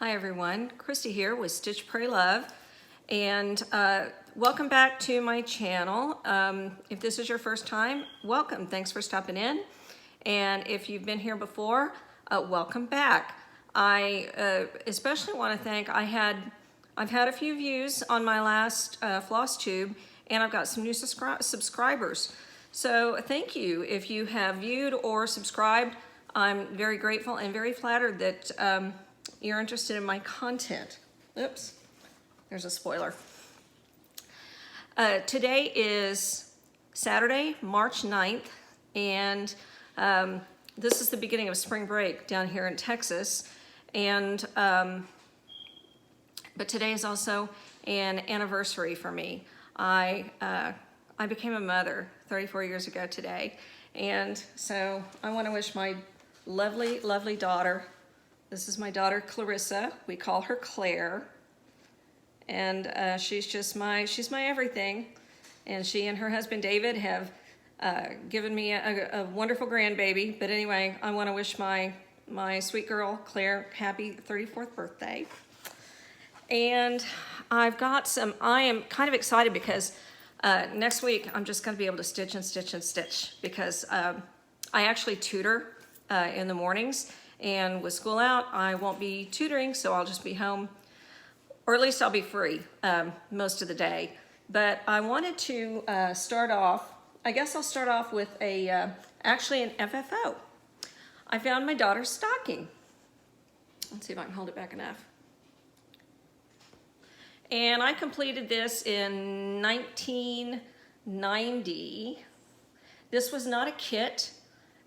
Hi everyone, Christy here with Stitch Pray Love, and welcome back to my channel. If this is your first time, welcome. Thanks for stopping in, and if you've been here before, welcome back. I especially want to thank. I've had a few views on my last FLOSSTUBE, and I've got some new subscribers. So thank you if you have viewed or subscribed. I'm very grateful and very flattered that you're interested in my content. Oops, there's a spoiler. Today is Saturday, March 9th, and this is the beginning of spring break down here in Texas. And but today is also an anniversary for me. I became a mother 34 years ago today, and so I want to wish my lovely, lovely daughter. This is my daughter Clarissa. We call her Claire, and she's my everything. And she and her husband David have given me a wonderful grandbaby. But anyway, I want to wish my sweet girl Claire happy 34th birthday. And I am kind of excited because next week I'm just going to be able to stitch and stitch and stitch because I actually tutor in the mornings. And with school out, I won't be tutoring, so I'll just be home, or at least I'll be free most of the day. But I wanted to start off, I guess I'll start off with actually an FFO. I found my daughter's stocking. Let's see if I can hold it back enough. And I completed this in 1990. This was not a kit.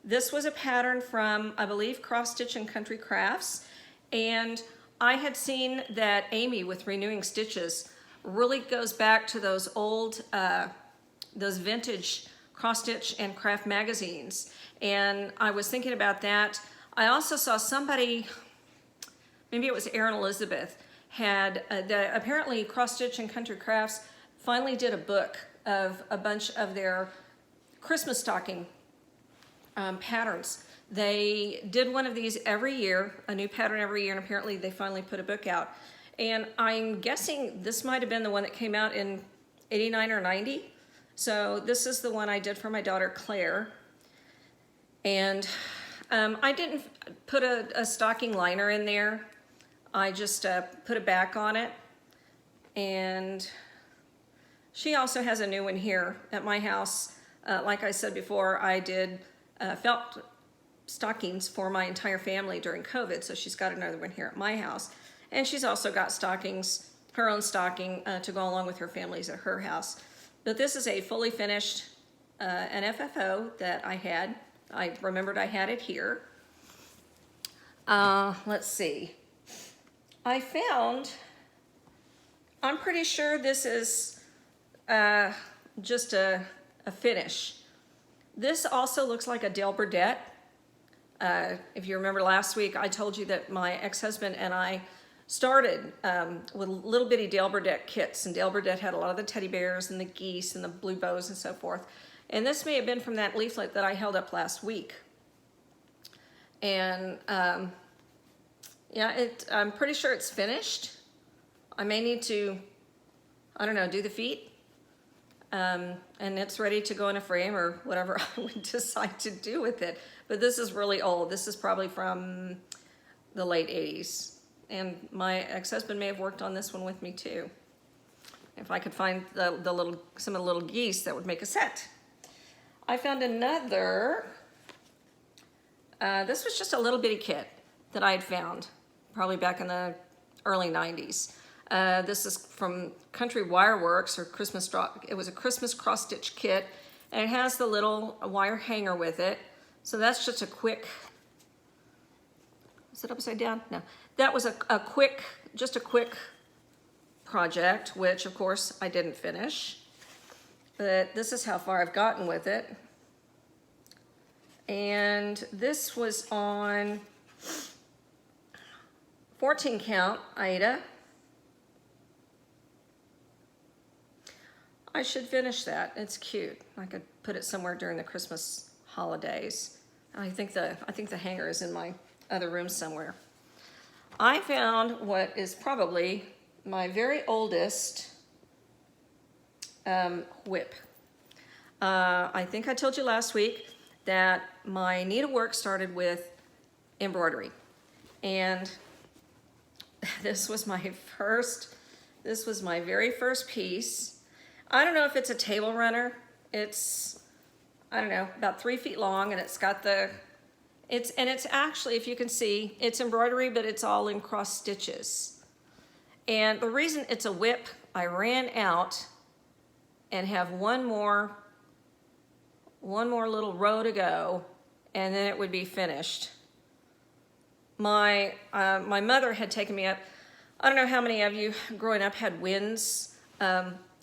This was a pattern from, I believe, Cross Stitch and Country Crafts, and I had seen that Amy with Renewing Stitches really goes back to those old, those vintage Cross Stitch and Craft magazines, and I was thinking about that. I also saw somebody, maybe it was Erin Elizabeth, had, apparently Cross Stitch and Country Crafts finally did a book of a bunch of their Christmas stocking patterns. They did one of these every year, a new pattern every year, and apparently they finally put a book out. And I'm guessing this might have been the one that came out in 89 or 90. So this is the one I did for my daughter Claire. And I didn't put a stocking liner in there. I just put a back on it. And she also has a new one here at my house. Like I said before, I did felt stockings for my entire family during COVID, so she's got another one here at my house. And she's also got stockings, her own stocking, to go along with her family's at her house. But this is a fully finished, an FFO that I had. I remembered I had it here. Let's see. I found, I'm pretty sure this is just a finish. This also looks like a Dale Burdette. If you remember last week, I told you that my ex-husband and I started with little bitty Dale Burdette kits, and Dale Burdette had a lot of the teddy bears and the geese and the blue bows and so forth. And this may have been from that leaflet that I held up last week. And yeah, I'm pretty sure it's finished. I may need to, I don't know, do the feet. And it's ready to go in a frame or whatever I would decide to do with it. But this is really old. This is probably from the late 80s. And my ex-husband may have worked on this one with me too. If I could find some of the little geese, that would make a set. I found another, this was just a little bitty kit that I had found, probably back in the early 90s. This is from Country Wireworks or Christmas. It was a Christmas cross stitch kit, and it has the little wire hanger with it. So that's just a quick. Is it upside down? No, that was just a quick project, which of course I didn't finish. But this is how far I've gotten with it, and this was on 14 count Aida. I should finish that. It's cute. I could put it somewhere during the Christmas holidays. I think the hanger is in my other room somewhere. I found what is probably my very oldest whip. I think I told you last week that my needlework started with embroidery. And this was my very first piece. I don't know if it's a table runner. It's, I don't know, about 3 feet long, and it's got it's actually, if you can see, it's embroidery, but it's all in cross stitches. And the reason it's a whip, I ran out and have one more little row to go, and then it would be finished. My mother had taken me up. I don't know how many of you growing up had Wynn's,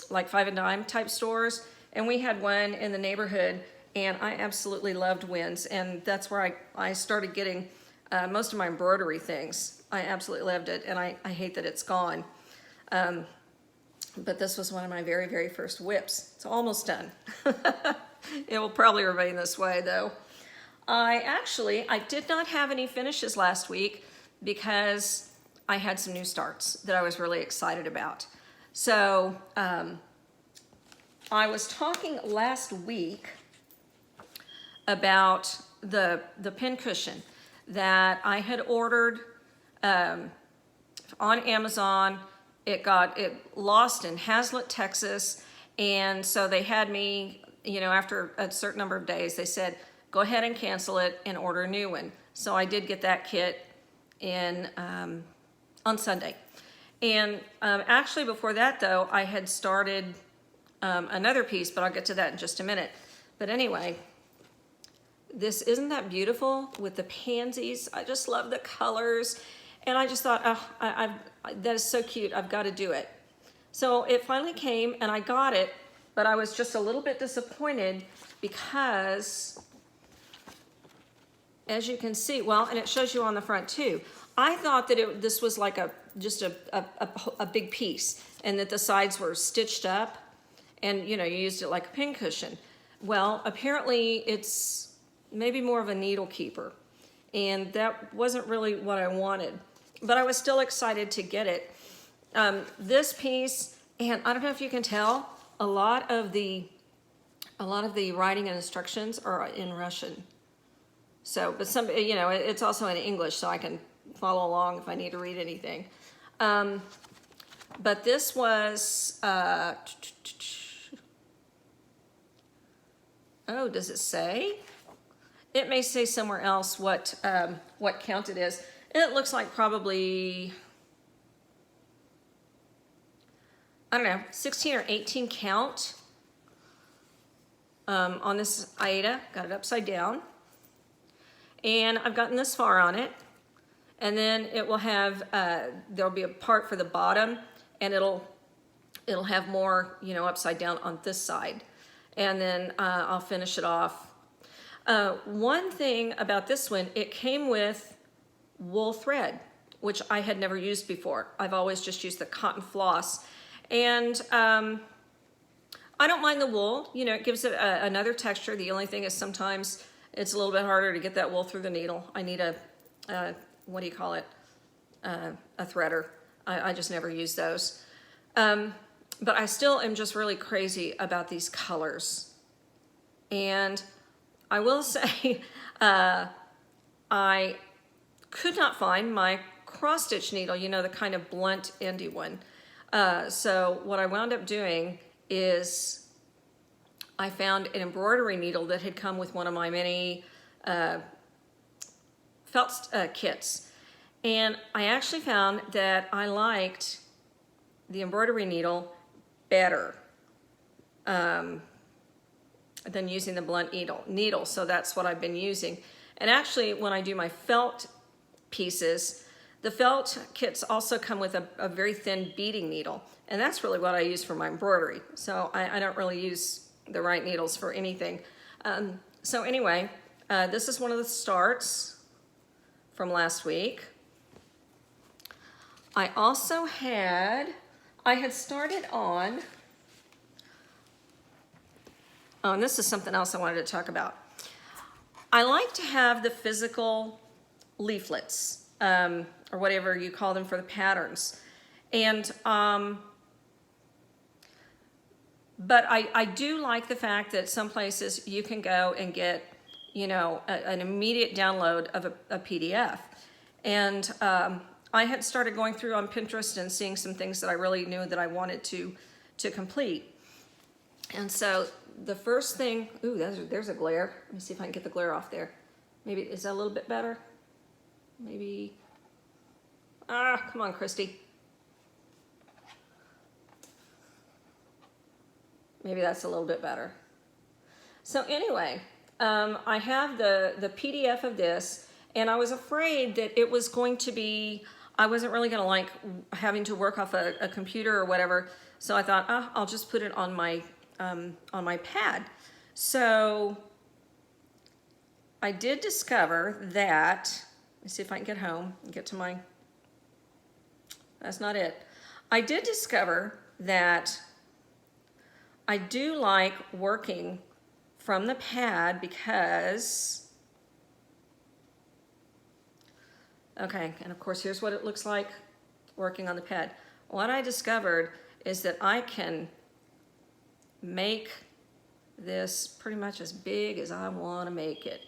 like 5 and dime type stores, and we had one in the neighborhood, and I absolutely loved Wynn's, and that's where I started getting most of my embroidery things. I absolutely loved it, and I hate that it's gone. But this was one of my very, very first whips. It's almost done. It will probably remain this way though. I did not have any finishes last week because I had some new starts that I was really excited about. So I was talking last week about the pin cushion that I had ordered on Amazon. It lost in Hazlet, Texas, and so they had me, after a certain number of days, they said, go ahead and cancel it and order a new one. So I did get that kit on Sunday. And actually before that though, I had started another piece, but I'll get to that in just a minute. But anyway, isn't that beautiful with the pansies? I just love the colors. And I just thought, oh, that is so cute, I've got to do it. So it finally came and I got it, but I was just a little bit disappointed because, as you can see, well, and it shows you on the front too, I thought that this was like just a big piece and that the sides were stitched up and you used it like a pin cushion. Well, apparently it's maybe more of a needle keeper, and that wasn't really what I wanted, but I was still excited to get it. This piece, and I don't know if you can tell, a lot of the writing and instructions are in Russian. So, but some, it's also in English, so I can follow along if I need to read anything. But this was, oh, does it say? It may say somewhere else what count it is. It looks like probably, I don't know, 16 or 18 count on this Aida. Got it upside down. And I've gotten this far on it. And then it will have, there'll be a part for the bottom, and it'll have more, upside down on this side. And then I'll finish it off. One thing about this one, it came with wool thread, which I had never used before. I've always just used the cotton floss. And I don't mind the wool. It gives it another texture. The only thing is sometimes it's a little bit harder to get that wool through the needle. I need a what do you call it? A threader. I just never use those. But I still am just really crazy about these colors. And I will say, I could not find my cross stitch needle, the kind of blunt endy one. So what I wound up doing is I found an embroidery needle that had come with one of my many felt kits. And I actually found that I liked the embroidery needle better than using the blunt needle. So that's what I've been using. And actually, when I do my felt pieces, the felt kits also come with a very thin beading needle. And that's really what I use for my embroidery. So I don't really use the right needles for anything. So anyway, this is one of the starts from last week. I also had started on, oh, and this is something else I wanted to talk about. I like to have the physical leaflets. or whatever you call them for the patterns. And but I do like the fact that some places you can go and get, you know, an immediate download of a PDF. And I had started going through on Pinterest and seeing some things that I really knew that I wanted to complete. And so the first thing, ooh, there's a glare. Let me see if I can get the glare off there. Maybe, is that a little bit better? Maybe, come on, Christy. Maybe that's a little bit better. So anyway, I have the PDF of this, and I was afraid that it was going to be, I wasn't really going to like having to work off a computer or whatever. So I thought, I'll just put it on my pad. So I did discover that, let me see if I can get home and get to my, that's not it. I did discover that I do like working from the pad because, okay, and of course here's what it looks like working on the pad. What I discovered is that I can make this pretty much as big as I want to make it.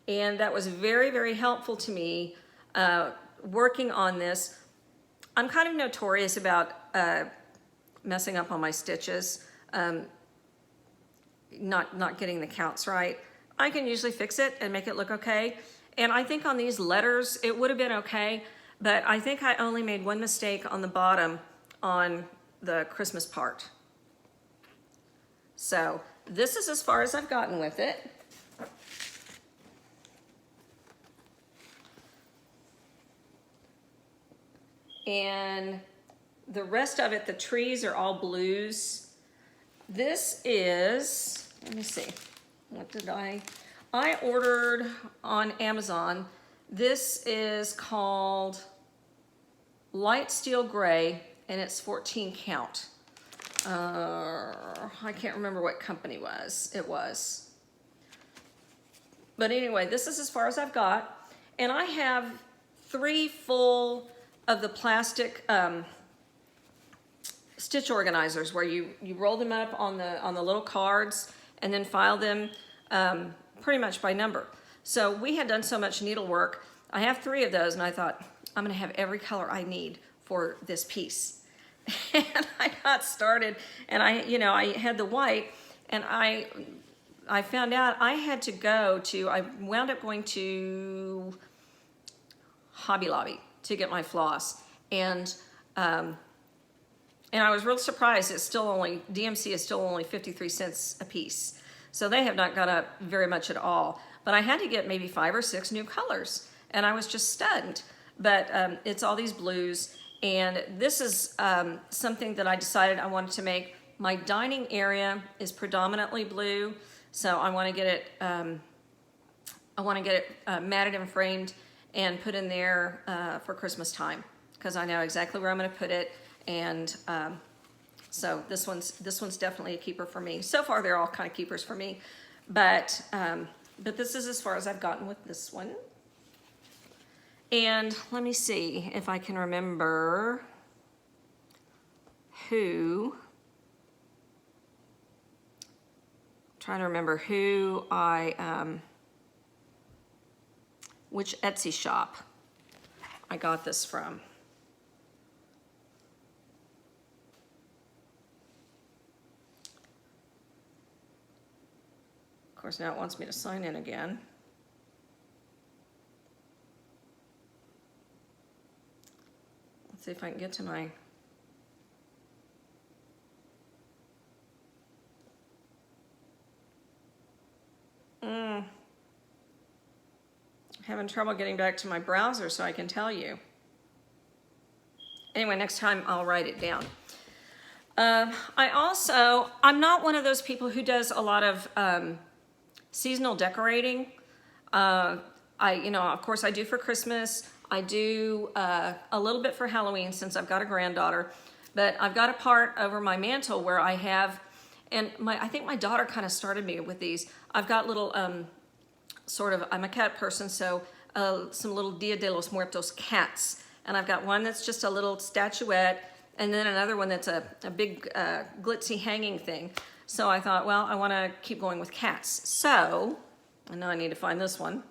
And that was very, very helpful to me working on this. I'm kind of notorious about messing up on my stitches, not getting the counts right. I can usually fix it and make it look okay. And I think on these letters, it would have been okay, but I think I only made one mistake on the bottom on the Christmas part. So this is as far as I've gotten with it. And the rest of it, the trees are all blues. This is, let me see, what did I ordered on Amazon. This is called Light Steel Gray, and it's 14 count. I can't remember what company it was. But anyway, this is as far as I've got. And I have 3 full of the plastic stitch organizers where you roll them up on the little cards and then file them pretty much by number. So we had done so much needlework. I have 3 of those, and I thought, I'm gonna have every color I need for this piece. And I got started, and I had the white, and I found out I had to I wound up going to Hobby Lobby to get my floss, and I was real surprised. It's still only, DMC is still only 53 cents a piece. So they have not gone up very much at all. But I had to get maybe 5 or 6 new colors, and I was just stunned. But it's all these blues, and this is something that I decided I wanted to make. My dining area is predominantly blue, so I want to get it matted and framed and put in there for Christmas time, because I know exactly where I'm going to put it. And so this one's definitely a keeper for me. So far, they're all kind of keepers for me, but this is as far as I've gotten with this one. And let me see if I can remember who. I'm trying to remember who which Etsy shop I got this from. Of course, now it wants me to sign in again. Let's see if I can get to my... Having trouble getting back to my browser so I can tell you. Anyway, next time I'll write it down. I'm not one of those people who does a lot of seasonal decorating. Of course I do for Christmas. I do a little bit for Halloween since I've got a granddaughter, but I've got a part over my mantle where I have, and I think my daughter kind of started me with these. I've got little, I'm a cat person, so some little Dia de los Muertos cats. And I've got one that's just a little statuette, and then another one that's a big glitzy hanging thing. So I thought, well, I want to keep going with cats. So, I know I need to find this one.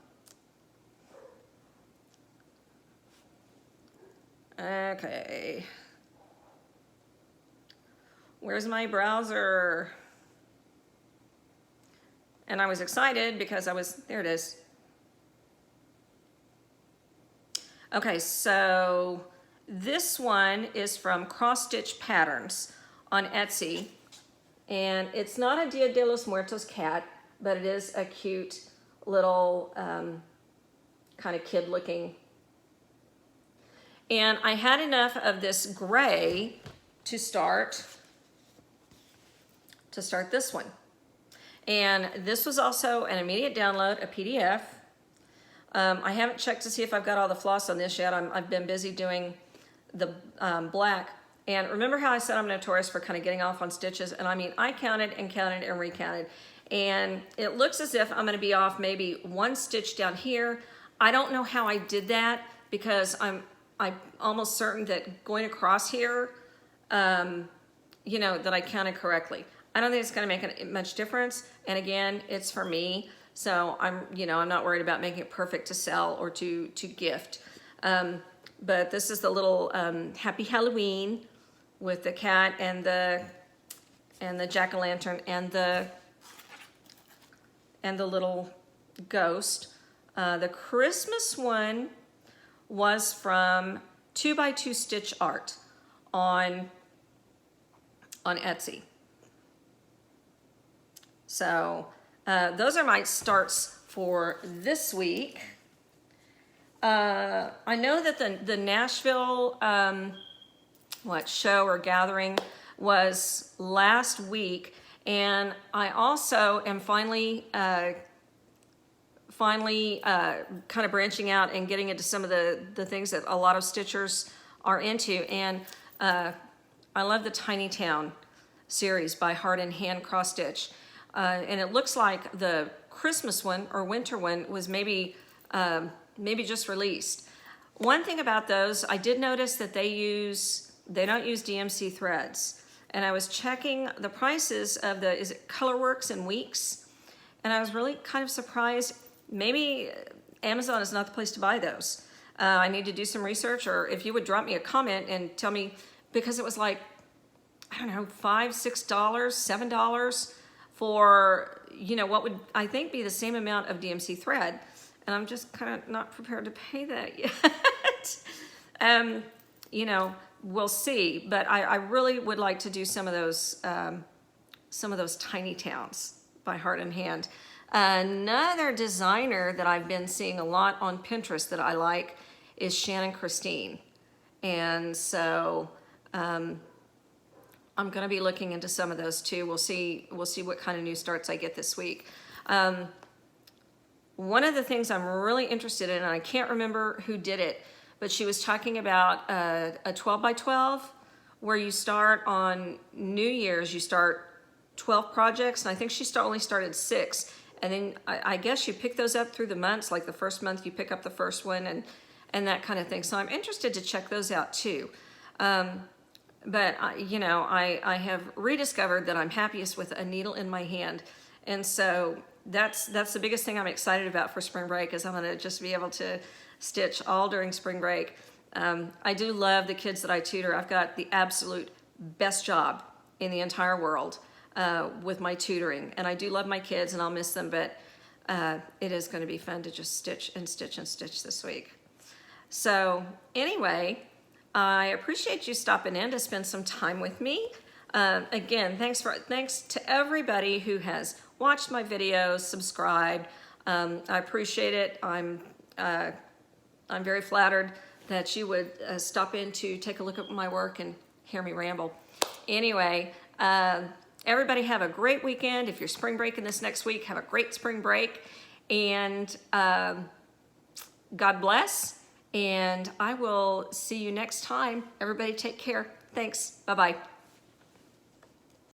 Okay. Where's my browser? And I was excited because there it is. Okay, so this one is from Cross Stitch Patterns on Etsy. And it's not a Dia de los Muertos cat, but it is a cute little kind of kid looking. And I had enough of this gray to start this one. And this was also an immediate download, a PDF. I haven't checked to see if I've got all the floss on this yet. I've been busy doing the black. And remember how I said I'm notorious for kind of getting off on stitches? And I mean, I counted and counted and recounted. And it looks as if I'm gonna be off maybe one stitch down here. I don't know how I did that because I'm almost certain that going across here, you know, that I counted correctly. I don't think it's gonna make much difference. And again, it's for me. So I'm not worried about making it perfect to sell or to gift. But this is the little Happy Halloween with the cat and the jack-o'-lantern and the little ghost. The Christmas one was from 2x2 Stitch Art on Etsy. So those are my starts for this week. I know that the Nashville show or gathering was last week, and I also am finally kind of branching out and getting into some of the things that a lot of stitchers are into. And I love the Tiny Town series by Heart and Hand Cross Stitch. And it looks like the Christmas one or winter one was maybe just released. One thing about those, I did notice that they don't use DMC threads. And I was checking the prices of is it Colorworks and Weeks? And I was really kind of surprised. Maybe Amazon is not the place to buy those. I need to do some research, or if you would drop me a comment and tell me, because it was like, I don't know, $5, $6, $7 for, what would I think be the same amount of DMC thread. And I'm just kind of not prepared to pay that yet. We'll see. But I really would like to do some of those Tiny Towns by Heart and Hand. Another designer that I've been seeing a lot on Pinterest that I like is Shannon Christine. And so I'm going to be looking into some of those too. We'll see what kind of new starts I get this week. One of the things I'm really interested in, and I can't remember who did it, but she was talking about a 12 by 12 where you start on New Year's, you start 12 projects, and I think she only started 6. And then I guess you pick those up through the months, like the first month you pick up the first one and that kind of thing. So I'm interested to check those out too. But I have rediscovered that I'm happiest with a needle in my hand. And so that's the biggest thing I'm excited about for spring break, is I'm gonna just be able to stitch all during spring break. I do love the kids that I tutor. I've got the absolute best job in the entire world with my tutoring. And I do love my kids and I'll miss them, but it is gonna be fun to just stitch and stitch and stitch this week. So anyway, I appreciate you stopping in to spend some time with me. Again, thanks to everybody who has watched my videos, subscribed. I appreciate it. I'm very flattered that you would stop in to take a look at my work and hear me ramble. Anyway, everybody have a great weekend. If you're spring breaking this next week, have a great spring break. And God bless. And I will see you next time. Everybody take care. Thanks. Bye-bye.